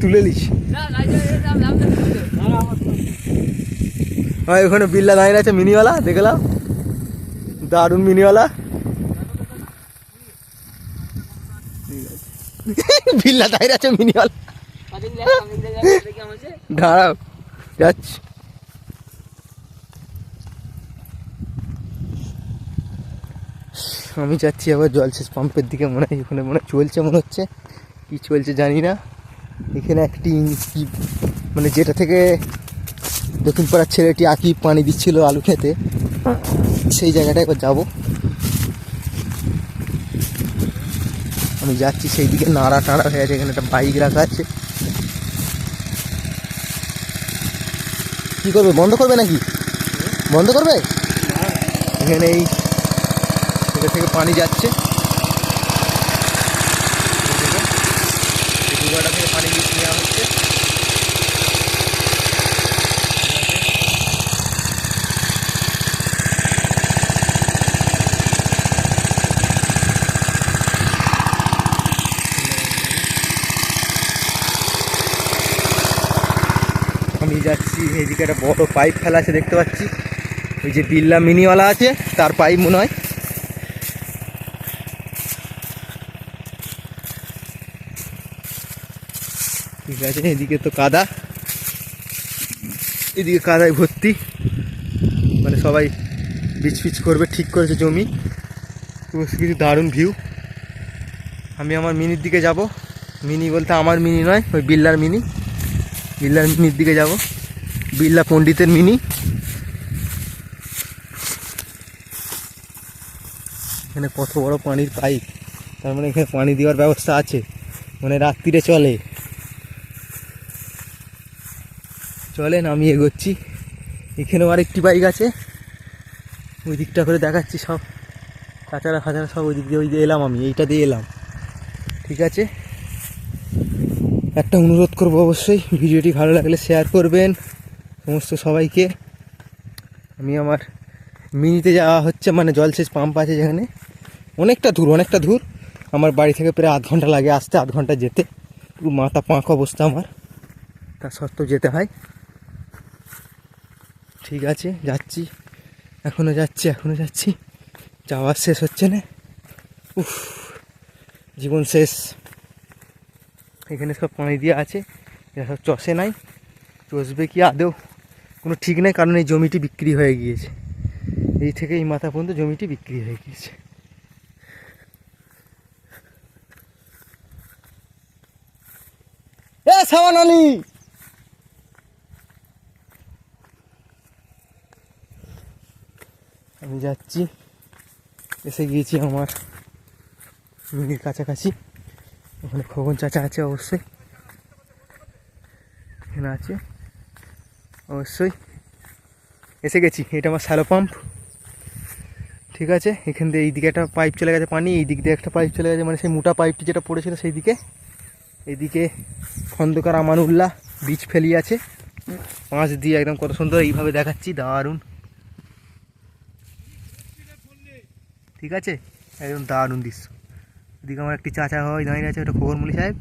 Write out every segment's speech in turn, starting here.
তুলে নিস। ওখানে বিল্লা দাঁড়িয়ে আছে মিনিওয়ালা, দেখলাম দারুণ মিনিওয়ালা। বিল্লা দাঁড়িয়ে আছে মিনিওয়ালা, দাঁড়াও যাচ্ছি। আমি যাচ্ছি আবার জলসেচ পাম্পের দিকে, মনে হয় ওখানে মনে চলছে, মনে হচ্ছে কি চলছে জানি না। এখানে একটি মানে যেটা থেকে দক্ষিণ পাড়ার ছেলেটি আঁকি পানি দিচ্ছিল আলু খেতে, সেই জায়গাটায় এবার যাবো। আমি যাচ্ছি সেই দিকে, নাড়া টাড়া হয়ে আছে, এখানে একটা বাইক রাখা আছে। কি করবে, বন্ধ করবে নাকি? বন্ধ করবে? এখানে এই এটা থেকে পানি যাচ্ছে, ডুবাটা থেকে পানি নেওয়া হচ্ছে। আমি যাচ্ছি এইদিকে, একটা বড় পাইপ ফেলা আছে দেখতে পাচ্ছি, ওই যে বিল্লা মিনিওয়ালা আছে তার পাইপ মনে হয়। ঠিক আছে, এদিকে তো কাদা, এদিকে কাদায় ভর্তি, মানে সবাই বিচ ফিচ করবে, ঠিক করেছে জমি। কিছু দারুণ ভিউ। আমি আমার মিনির দিকে যাব, মিনি বলতে আমার মিনি নয়, ওই বিল্লার মিনি, বিল্লার মিনির দিকে যাব, বিল্লা পণ্ডিতের মিনি। এখানে কত বড় পানির পাইপ, তার মানে এখানে পানি দেওয়ার ব্যবস্থা আছে, মানে রাত্রিরে চলেন আমি এগোচ্ছি। এখানেও আরেকটি বাইক আছে, ওই দিকটা করে দেখাচ্ছি, সব কাঁচারা ফাচারা সব ওই দিক দিয়ে, ওই দিয়ে এলাম আমি, এইটা দিয়ে এলাম। ঠিক আছে, একটা অনুরোধ করবো, অবশ্যই ভিডিওটি ভালো লাগলে শেয়ার করবেন সমস্ত সবাইকে। আমি আমার মিনিতে যাওয়া হচ্ছে, মানে জলসেচ পাম্প আছে যেখানে, অনেকটা দূর, আমার বাড়ি থেকে প্রায় আধ ঘন্টা লাগে আসতে, আধ ঘন্টা যেতে, পুরো মাথা পাঁক অবস্থা আমার, তা সত্ত্বেও যেতে হয়। ঠিক আছে, যাচ্ছি, এখনও যাচ্ছি, যাওয়ার শেষ হচ্ছে না, উফ জীবন শেষ। এখানে সব পানি দিয়ে আছে, এরা সব চষে নাই, চষবে কি আদৌ কোনো ঠিক নেই, কারণ এই জমিটি বিক্রি হয়ে গিয়েছে, এই থেকে এই মাথা পর্যন্ত জমিটি বিক্রি হয়ে গিয়েছে। এ সাবান আলী, আমি যাচ্ছি, এসে গিয়েছি আমার মিনির কাছাকাছি। ওখানে খগন চাচা আছে, অবশ্যই এখানে আছে, অবশ্যই এসে গেছি। এটা আমার শ্যালো পাম্প। ঠিক আছে, এখান দিয়ে এইদিকে একটা পাইপ চলে গেছে পানি, এই দিক দিয়ে একটা পাইপ চলে গেছে, মানে সেই মোটা পাইপটি যেটা পড়েছিল সেই দিকে। এইদিকে খন্দকার আমানুল্লাহ বীজ ফেলিয়ে আছে, পাঁচ দিয়ে একদম কত সুন্দর এইভাবে দেখাচ্ছি, দারুণ। ঠিক আছে, একদম দারুণ দৃশ্য। এদিকে আমার একটি চাচা হয় দাঁড়িয়ে আছে, ওটা খবরমুলি সাহেব,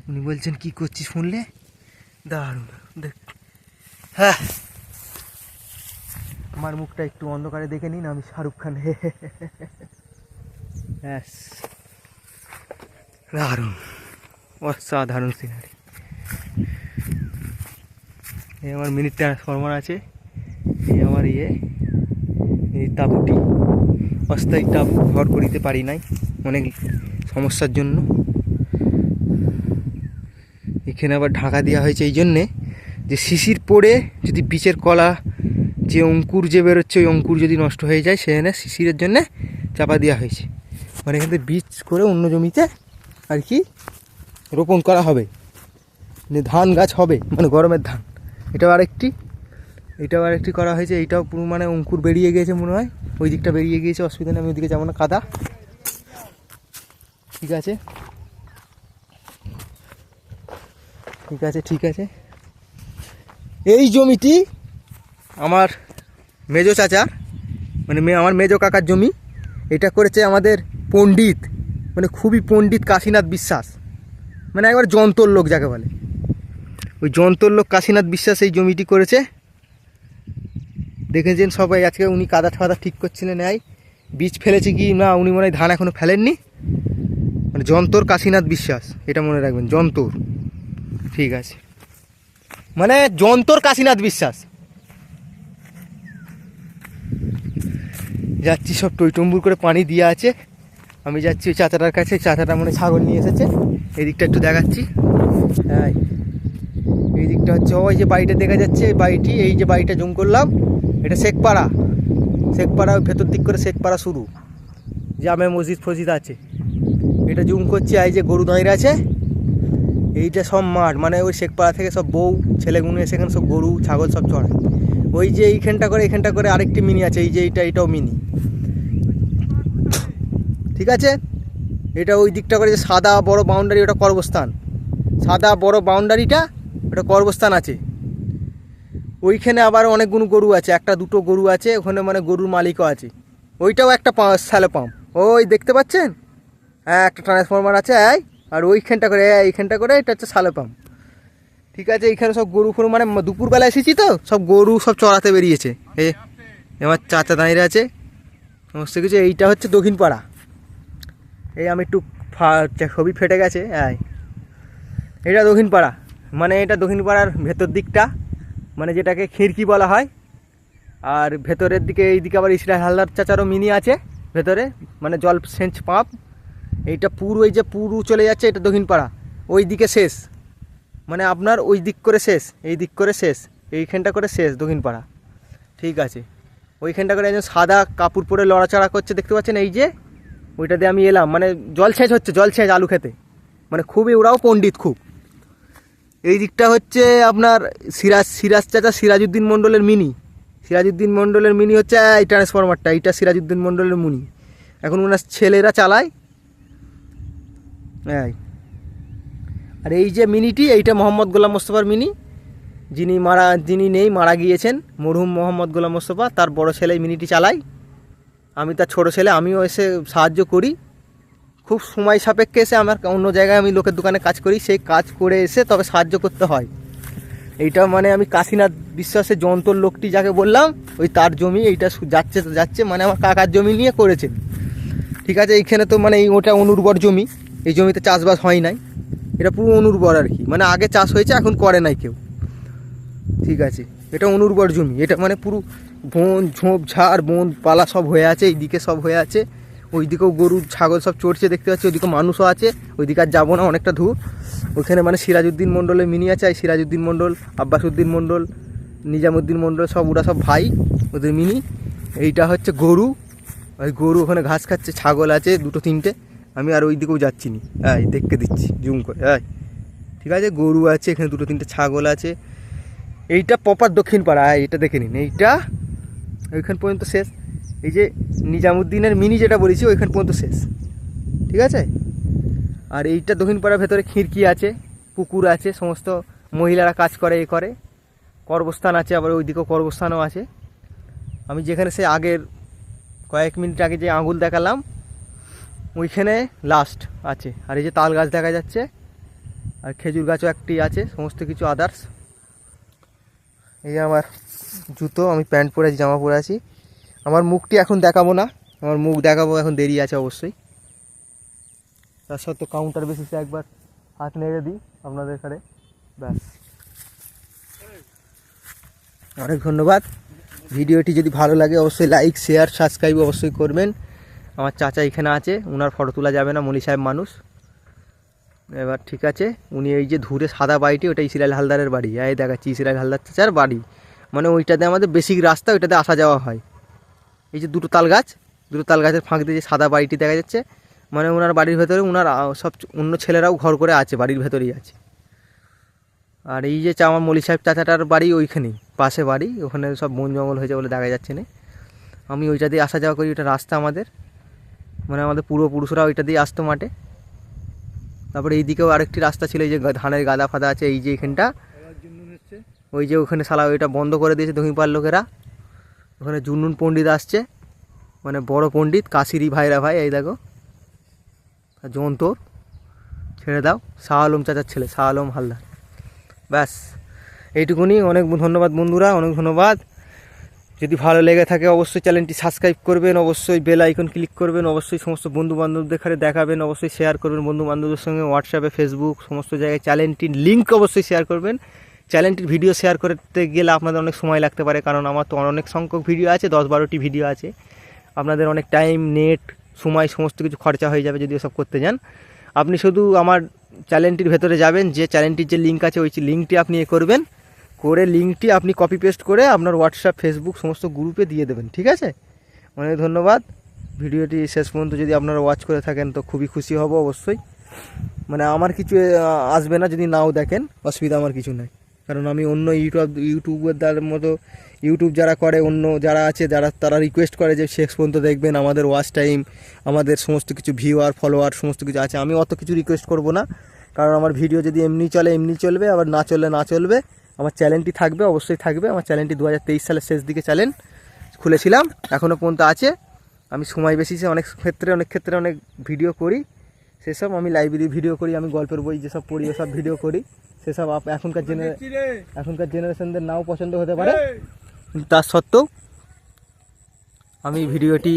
উনি বলছেন কি করছিস শুনলে, দারুণ দেখ। হ্যাঁ, আমার মুখটা একটু অন্ধকারে দেখে নিন, আমি শাহরুখ খান। ব্যাস, দারুণ অসাধারণ সিনারি। এই আমার মিনিট ট্রান্সফরমার আছে, এই আমার এই তাঁবুটি, অস্থায়ী তাঁবু, ঘর করিতে পারি নাই অনেক সমস্যার জন্য। এখানে আবার ঢাকা দেওয়া হয়েছে এই জন্যে যে শিশির পড়ে যদি বীজের কলা যে অঙ্কুর যে বেরোচ্ছে, ওই অঙ্কুর যদি নষ্ট হয়ে যায়, সেখানে শিশিরের জন্যে চাপা দেওয়া হয়েছে, মানে এখান থেকে বীজ করে অন্য জমিতে আর কি রোপণ করা হবে, ধান গাছ হবে, মানে গরমের ধান। এটাও আরেকটি করা হয়েছে, এইটাও পুরো মানে অঙ্কুর বেরিয়ে গিয়েছে মনে হয়, ওই দিকটা বেরিয়ে গিয়েছে, অসুবিধা নেই, আমি ওইদিকে যাবো না, কাদা। ঠিক আছে, এই জমিটি আমার মেজো চাচার, মানে আমার মেজো কাকার জমি। এটা করেছে আমাদের পণ্ডিত, মানে খুবই পণ্ডিত কাশীনাথ বিশ্বাস, মানে একবার যন্তর লোক যাকে বলে, ওই যন্তর লোক কাশীনাথ বিশ্বাস এই জমিটি করেছে। দেখেছেন সবাই, আজকে উনি কাদা ফাদা ঠিক করছিলেন, বীজ ফেলেছে কি না উনি মনে হয় ধান এখনও ফেলেননি। মানে যন্তর কাশীনাথ বিশ্বাস, এটা মনে রাখবেন, যন্তর। ঠিক আছে, মানে যন্তর কাশীনাথ বিশ্বাস। যাচ্ছি, সব টইটম্বুর করে পানি দিয়ে আছে। আমি যাচ্ছি ওই চাচাটার কাছে, চাচাটা মনে ছাগল নিয়ে এসেছে। এই দিকটা একটু দেখাচ্ছি। হ্যাঁ, এই দিকটা হচ্ছে ওই যে বাড়িটা দেখা যাচ্ছে, এই বাড়িটি, এই যে বাড়িটা জুম করলাম, এটা শেখপাড়া। শেখপাড়া ভেতর দিক করে শেখপাড়া শুরু, জামে মসজিদ ফসজিদ আছে। এটা জুম করছি, এই যে গরু দাঁড়িয়ে আছে, এইটা সব মাঠ, মানে ওই শেখপাড়া থেকে সব বউ ছেলেগুলো এসে এখানে সব গরু ছাগল সব চড়ায়। ওই যে এইখানটা করে আরেকটি মিনি আছে, এই যে এটাও মিনি। ঠিক আছে, এটা ওই দিকটা করে যে সাদা বড় বাউন্ডারি, ওটা কর্মস্থান। সাদা বড় বাউন্ডারিটা ওটা কর্মস্থান আছে। ওইখানে আবার অনেকগুলো গরু আছে, একটা দুটো গরু আছে ওখানে, মানে গরুর মালিকও আছে। ওইটাও একটা স্যালো পাম্প, ওই দেখতে পাচ্ছেন, একটা ট্রান্সফরমার আছে। আর এইখানটা করে এটা হচ্ছে স্যালো পাম্প। ঠিক আছে, এইখানে সব গরু ফরু, মানে দুপুরবেলা এসেছি তো, সব গরু সব চড়াতে বেরিয়েছে। আমার চাচা দাঁড়িয়ে আছে সমস্ত কিছু। এইটা হচ্ছে দক্ষিণ পাড়া। এই আমি একটু ছবি ফেটে গেছে। এটা দক্ষিণ পাড়া, মানে এটা দক্ষিণ পাড়ার ভেতর দিকটা, মানে যেটাকে খিড়কি বলা হয়। আর ভেতরের দিকে, এই দিকে আবার ইসরায়েল হালদার চাচারও মিনি আছে ভেতরে, মানে জল সেচ পাম্প। এইটা পুরো, এই যে পুরো চলে যাচ্ছে, এটা দক্ষিণ পাড়া। ওই দিকে শেষ, মানে আপনার ওই দিক করে শেষ, এই দিক করে শেষ, এইখানটা করে শেষ দক্ষিণ পাড়া। ঠিক আছে, ওইখানটা করে একজন সাদা কাপড় পরে লড়াচড়া করছে, দেখতে পাচ্ছেন, এই যে ওইটা দিয়ে আমি এলাম, মানে জল সেচ হচ্ছে, জল সেচ আলু খেতে, মানে খুবই, ওরাও পণ্ডিত খুব। এই দিকটা হচ্ছে আপনার সিরাজ চাচা সিরাজউদ্দিন মণ্ডলের মিনি। সিরাজউদ্দিন মণ্ডলের মিনি হচ্ছে এই ট্রান্সফরমারটা, এইটা সিরাজউদ্দিন মণ্ডলের মিনি, এখন ওনার ছেলেরা চালায়। আর এই যে মিনিটি, এইটা মোহাম্মদ গোলাম মোস্তফার মিনি, যিনি নেই, মারা গিয়েছেন, মরহুম মোহাম্মদ গোলাম মোস্তফা। তার বড় ছেলে মিনিটি চালায়, আমি তার ছোট ছেলে, আমিও এসে সাহায্য করি। খুব সময় সাপেক্ষে এসে, আমার অন্য জায়গায় আমি লোকের দোকানে কাজ করি, সেই কাজ করে এসে তবে সাহায্য করতে হয়। এইটা মানে আমি কাশীনাথ বিশ্বাসের যন্তর লোকটি যাকে বললাম, ওই তার জমি, এইটা যাচ্ছে মানে আমার কাকার জমি নিয়ে করেছেন। ঠিক আছে, এইখানে তো মানে ওটা অনুর্বর জমি, এই জমিতে চাষবাস হয় নাই, এটা পুরো অনুর্বর আর কি, মানে আগে চাষ হয়েছে, এখন করে নাই কেউ। ঠিক আছে, এটা অনুর্বর জমি, এটা মানে পুরো বন ঝোপ ঝাড় বন পালা সব হয়ে আছে, এইদিকে সব হয়ে আছে, ওইদিকেও গরু ছাগল সব চড়ছে দেখতে পাচ্ছি, ওইদিকে মানুষও আছে, ওইদিকে আর যাবো না, অনেকটা দূর। ওইখানে মানে সিরাজউদ্দিন মণ্ডলের মিনি আছে, এই সিরাজউদ্দিন মণ্ডল, আব্বাসউদ্দিন মণ্ডল, নিজামুদ্দিন মণ্ডল, সব ওরা সব ভাই, ওদের মিনি। এইটা হচ্ছে গরু, ওই গরু ওখানে ঘাস খাচ্ছে, ছাগল আছে দুটো তিনটে, আমি আর ওই দিকেও যাচ্ছি নি, দেখতে দিচ্ছি জুম করে। ঠিক আছে, গরু আছে এখানে, দুটো তিনটে ছাগল আছে। এইটা প্রপার দক্ষিণ পাড়া, এইটা দেখে নিন, এইটা ওইখান পর্যন্ত শেষ। এই যে নিজামুদ্দিনের মিনি যেটা বলেছি, ওইখান পর্যন্ত শেষ। ঠিক আছে, আর এইটা দক্ষিণ পাড়ার ভেতরে খিড়কি আছে, পুকুর আছে, সমস্ত মহিলারা কাজ করে, করে কর্মস্থান আছে, আবার ওইদিকেও কর্মস্থানও আছে। আমি যেখানে সে আগের কয়েক মিনিট আগে যে আঙুল দেখালাম, ওইখানে লাস্ট আছে। আর এই যে তাল গাছ দেখা যাচ্ছে, আর খেজুর গাছও একটি আছে, সমস্ত কিছু আদার্স। এই যে আমার জুতো, আমি প্যান্ট পরে আছি, জামা পরে আছি। আমার মুখটি এখন দেখাবো না, আমার মুখ দেখাবো এখন দেরি আছে অবশ্যই। তার সত্ত্বেও কাউন্টার বেসিসে একবার হাত নেড়ে দিই আপনাদের এখানে, ব্যাস। অনেক ধন্যবাদ। ভিডিওটি যদি ভালো লাগে অবশ্যই লাইক শেয়ার সাবস্ক্রাইব অবশ্যই করবেন। আমার চাচা এখানে আছে, ওনার ফটো তোলা যাবে না, মলি সাহেব মানুষ। এবার ঠিক আছে, উনি এই যে ধুরে সাদা বাড়িটি, ওটা ইসরায়েল হালদারের বাড়ি, এই দেখাচ্ছি ইসরায়েল হালদার চাচার বাড়ি, মানে ওইটাতে আমাদের বেসিক রাস্তা, ওইটাতে আসা যাওয়া হয়। এই যে দুটো তাল গাছের ফাঁক দিয়ে যে সাদা বাড়িটি দেখা যাচ্ছে, মানে ওনার বাড়ির ভেতরে ওনার সব অন্য ছেলেরাও ঘর করে আছে, বাড়ির ভেতরেই আছে। আর এই যে আমার মলি সাহেব চাচাটার বাড়ি ওইখানেই পাশে বাড়ি, ওখানে সব বন জঙ্গল হয়েছে বলে দেখা যাচ্ছে না। আমি ওইটা দিয়ে আসা যাওয়া করি, ওইটা রাস্তা আমাদের, মানে আমাদের পূর্বপুরুষরা ওইটা দিয়ে আসতো মাঠে। তারপরে এইদিকেও আরেকটি রাস্তা ছিল, এই যে ধানের গাদা ফাদা আছে, এই যে এখানটা, ওই যে ওখানে শালা ওইটা বন্ধ করে দিয়েছে দক্ষিণপাড়ার লোকেরা। ওখানে জুন্নুন পণ্ডিত আসছে, মানে বড় পণ্ডিত, কাশিরি ভাইরা ভাই, এই দেখো যন্তর। ছেড়ে দাও। শাহ আলম চাচার ছেলে, শাহ আলম হালদার। ব্যাস এইটুকুনি। অনেক ধন্যবাদ বন্ধুরা, অনেক ধন্যবাদ। যদি ভালো লেগে থাকে অবশ্যই চ্যানেলটি সাবস্ক্রাইব করবেন, অবশ্যই বেল আইকন ক্লিক করবেন, অবশ্যই সমস্ত বন্ধুবান্ধবদের কাছে দেখাবেন, অবশ্যই শেয়ার করবেন বন্ধুবান্ধবদের সঙ্গে, হোয়াটসঅ্যাপে, ফেসবুক, সমস্ত জায়গায় চ্যানেলটির লিঙ্ক অবশ্যই শেয়ার করবেন। চ্যানেলটির ভিডিও শেয়ার করতে গেলে আপনাদের অনেক সময় লাগতে পারে, কারণ আমার তো অনেক সংখ্যক ভিডিও আছে, 10-12টি ভিডিও আছে। আপনাদের অনেক টাইম, নেট, সময় সমস্ত কিছু খরচা হয়ে যাবে যদি এসব করতে যান। আপনি শুধু আমার চ্যানেলটির ভেতরে যাবেন, যে চ্যানেলটির যে লিঙ্ক আছে ওই লিঙ্কটি আপনি করবেন, করে লিঙ্কটি আপনি কপি পেস্ট করে আপনার হোয়াটসঅ্যাপ, ফেসবুক সমস্ত গ্রুপে দিয়ে দেবেন, ঠিক আছে? অনেক ধন্যবাদ। ভিডিওটি শেষ পর্যন্ত যদি আপনারা ওয়াচ করে থাকেন তো খুবই খুশি হব অবশ্যই। মানে আমার কিছু আসবে না যদি নাও দেখেন, অসুবিধা আমার কিছু নাই। কারণ আমি অন্য ইউটিউবের মতো ইউটিউব যারা করে, অন্য যারা আছে তারা রিকোয়েস্ট করে যে শেষ পর্যন্ত দেখবেন, আমাদের ওয়াচ টাইম, আমাদের সমস্ত কিছু ভিউয়ার, ফলোয়ার সমস্ত কিছু আছে। আমি অত কিছু রিকোয়েস্ট করব না, কারণ আমার ভিডিও যদি এমনি চলে এমনি চলবে, আবার না চললে না চলবে। আমার চ্যানেলটি থাকবে, অবশ্যই থাকবে। আমার চ্যানেলটি 2023 সালের শেষ দিকে চ্যানেল খুলেছিলাম, এখনও পর্যন্ত আছে। আমি সময় বেশিছে অনেক ক্ষেত্রে অনেক ভিডিও করি, সেসব আমি লাইব্রেরি ভিডিও করি, আমি গল্পের বই যেসব পড়ি ওসব ভিডিও করি। সেসব এখনকার জেনারেশনদের নাও পছন্দ হতে পারে, কিন্তু তার সত্ত্বেও আমি ভিডিওটি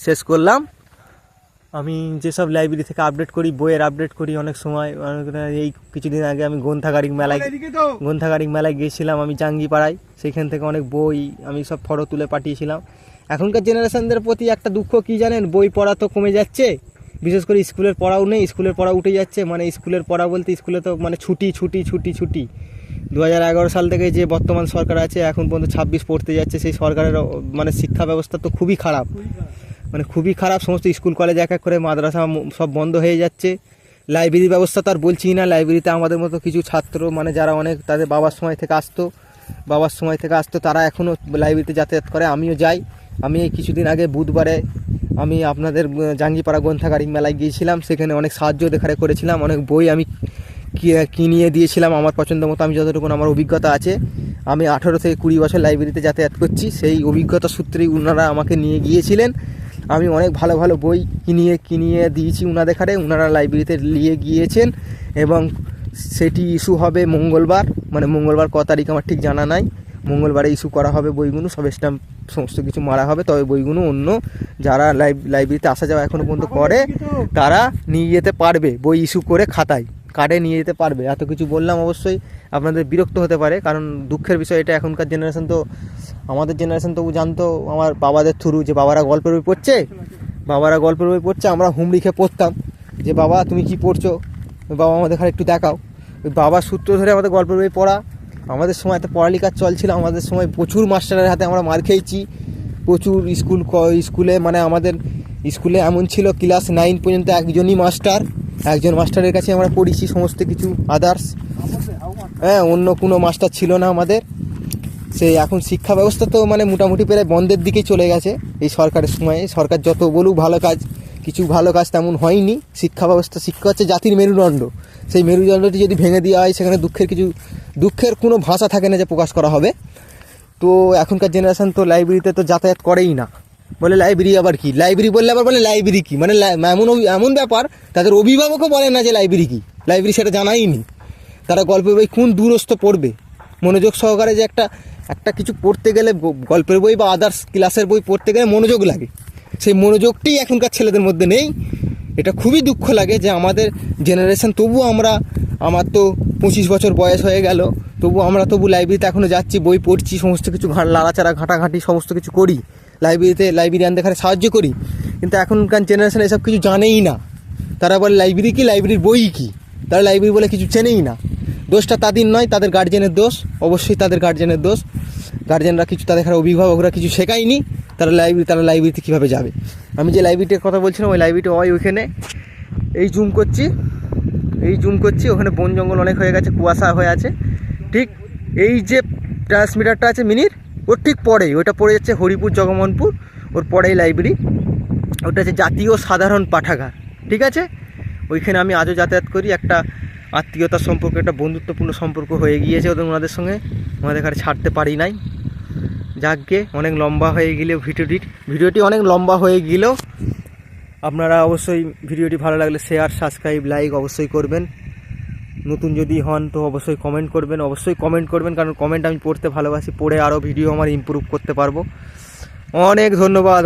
শেষ করলাম। আমি যেসব লাইব্রেরি থেকে আপডেট করি, বইয়ের আপডেট করি অনেক সময়। এই কিছুদিন আগে আমি গ্রন্থাগারিক মেলায় গিয়েছিলাম, আমি জাঙ্গিপাড়ায়। সেইখান থেকে অনেক বই আমি সব ফটো তুলে পাঠিয়েছিলাম। এখনকার জেনারেশনদের প্রতি একটা দুঃখ কী জানেন, বই পড়া তো কমে যাচ্ছে, বিশেষ করে স্কুলের পড়াও নেই, স্কুলের পড়া উঠে যাচ্ছে। মানে স্কুলের পড়া বলতে স্কুলে তো মানে ছুটি 2011 সাল থেকে যে বর্তমান সরকার আছে এখন পর্যন্ত 26 পড়তে যাচ্ছে। সেই সরকারের মানে শিক্ষা ব্যবস্থা তো খুবই খারাপ, মানে খুবই খারাপ। সমস্ত স্কুল কলেজ এক এক করে, মাদ্রাসা সব বন্ধ হয়ে যাচ্ছে। লাইব্রেরি ব্যবস্থা তো আর বলছি না। লাইব্রেরিতে আমাদের মতো কিছু ছাত্র, মানে যারা অনেক তাদের বাবার সময় থেকে আসতো, তারা এখনও লাইব্রেরিতে যাতায়াত করে, আমিও যাই। আমি এই কিছুদিন আগে বুধবারে আমি আপনাদের জাঙ্গিপাড়া গ্রন্থাগারিক মেলায় গিয়েছিলাম, সেখানে অনেক সাহায্য করেছিলাম। অনেক বই আমি কিনিয়ে দিয়েছিলাম আমার পছন্দ মতো। আমি যতটুকু আমার অভিজ্ঞতা আছে, আমি 18 থেকে 20 বছর লাইব্রেরিতে যাতায়াত করছি, সেই অভিজ্ঞতা সূত্রেই ওনারা আমাকে নিয়ে গিয়েছিলেন। আমি অনেক ভালো ভালো বই কিনিয়ে দিয়েছি ওনাদের কাছে, ওনারা লাইব্রেরিতে নিয়ে গিয়েছেন। এবং সেটি ইস্যু হবে মঙ্গলবার, ক তারিখ আমার ঠিক জানা নাই। মঙ্গলবারে ইস্যু করা হবে বইগুলো, সব স্ট্যাম্প সমস্ত কিছু মারা হবে। তবে বইগুলো অন্য যারা লাইব্রেরিতে আসা যাওয়া এখনও পর্যন্ত করে তারা নিয়ে যেতে পারবে, বই ইস্যু করে খাতায় কার্ডে নিয়ে যেতে পারবে। এত কিছু বললাম, অবশ্যই আপনাদের বিরক্ত হতে পারে, কারণ দুঃখের বিষয় এটা। এখনকার জেনারেশন তো, আমাদের জেনারেশন তো জানতো আমার বাবাদের থ্রু, যে বাবারা গল্পের বই পড়ছে, আমরা হুমড়ি খেয়ে পড়তাম যে বাবা তুমি কি পড়ছো, বাবা আমাদের এখানে একটু দেখাও। ওই বাবার সূত্র ধরে আমাদের গল্পের বই পড়া। আমাদের সময় এত পড়ালেখার চল ছিল, আমাদের সময় প্রচুর মাস্টারের হাতে আমরা মার খেয়েছি, প্রচুর। স্কুলে মানে আমাদের স্কুলে এমন ছিল, ক্লাস 9 পর্যন্ত একজন মাস্টারের কাছে আমরা পড়েছি সমস্ত কিছু, আদার্স অন্য কোনো মাস্টার ছিল না আমাদের। সেই এখন শিক্ষা ব্যবস্থা তো মানে মোটামুটি প্রায় বন্ধের দিকেই চলে গেছে এই সরকারের সময়ে। সরকার যত বলুক কিছু ভালো কাজ তেমন হয়নি। শিক্ষা হচ্ছে জাতির মেরুদণ্ড। সেই মেরুদণ্ডটি যদি ভেঙে দেওয়া হয়, সেখানে দুঃখের কোনো ভাষা থাকে না যে প্রকাশ করা হবে। তো এখনকার জেনারেশন তো লাইব্রেরিতে তো যাতায়াত করেই না, বলে লাইব্রেরি আবার কি, লাইব্রেরি বললে আবার বলে লাইব্রেরি কি, মানে এমন ব্যাপার, তাদের অভিভাবকও বলে না যে লাইব্রেরি কি, লাইব্রেরি সেটা জানাই নি। তারা গল্পের বই কোন দূরস্থ পড়বে, মনোযোগ সহকারে যে একটা কিছু পড়তে গেলে, গল্পের বই বা আদার্স ক্লাসের বই পড়তে গেলে মনোযোগ লাগে, সেই মনোযোগটাই এখনকার ছেলেদের মধ্যে নেই। এটা খুবই দুঃখ লাগে যে আমাদের জেনারেশন, আমার তো 25 বছর বয়স হয়ে গেল, আমরা লাইব্রেরিতে এখনও যাচ্ছি, বই পড়ছি, সমস্ত কিছু লাড়াচাড়া ঘাঁটাঘাঁটি সমস্ত কিছু করি, লাইব্রেরিয়ানদের এখানে সাহায্য করি। কিন্তু এখনকার জেনারেশন এসব কিছু জানেই না। তারা বলে লাইব্রেরি কি, লাইব্রেরির বই কি, তারা লাইব্রেরি বলে কিছু চেনেই না। দোষটা তাদের নয়, তাদের গার্জেনের দোষ, অবশ্যই তাদের গার্জেনের দোষ। গার্জেনরা কিছু, তাদের অভিভাবকরা কিছু শেখায়নি, তারা লাইব্রেরিতে কীভাবে যাবে। আমি যে লাইব্রেরিটার কথা বলছিলাম, ওই লাইব্রেরিটা ওইখানে এই জুম করছি, ওখানে বন জঙ্গল অনেক হয়ে গেছে, কুয়াশা হয়ে আছে। ঠিক এই যে ট্রান্সমিটারটা আছে মিনির, ওর ঠিক পরেই, ওইটা পড়ে যাচ্ছে হরিপুর জগমোহনপুর, ওর পরেই লাইব্রেরি। ওটা হচ্ছে জাতীয় সাধারণ পাঠাগার, ঠিক আছে। ওইখানে আমি আজও যাতায়াত করি। একটা আত্মীয়তার সম্পর্ক, একটা বন্ধুত্বপূর্ণ সম্পর্ক হয়ে গিয়েছে ওনাদের সঙ্গে, ওনাদের কাছে ছাড়তে পারি নাই। যাকগে, অনেক লম্বা হয়ে গেলেও ভিডিওটি অনেক লম্বা হয়ে গেলেও আপনারা অবশ্যই ভিডিওটি ভালো লাগলে শেয়ার, সাবস্ক্রাইব, লাইক অবশ্যই করবেন। নতুন যদি হন তো অবশ্যই কমেন্ট করবেন, কারণ কমেন্ট আমি পড়তে ভালোবাসি, পড়ে আরও ভিডিও আমার ইমপ্রুভ করতে পারবো। অনেক ধন্যবাদ।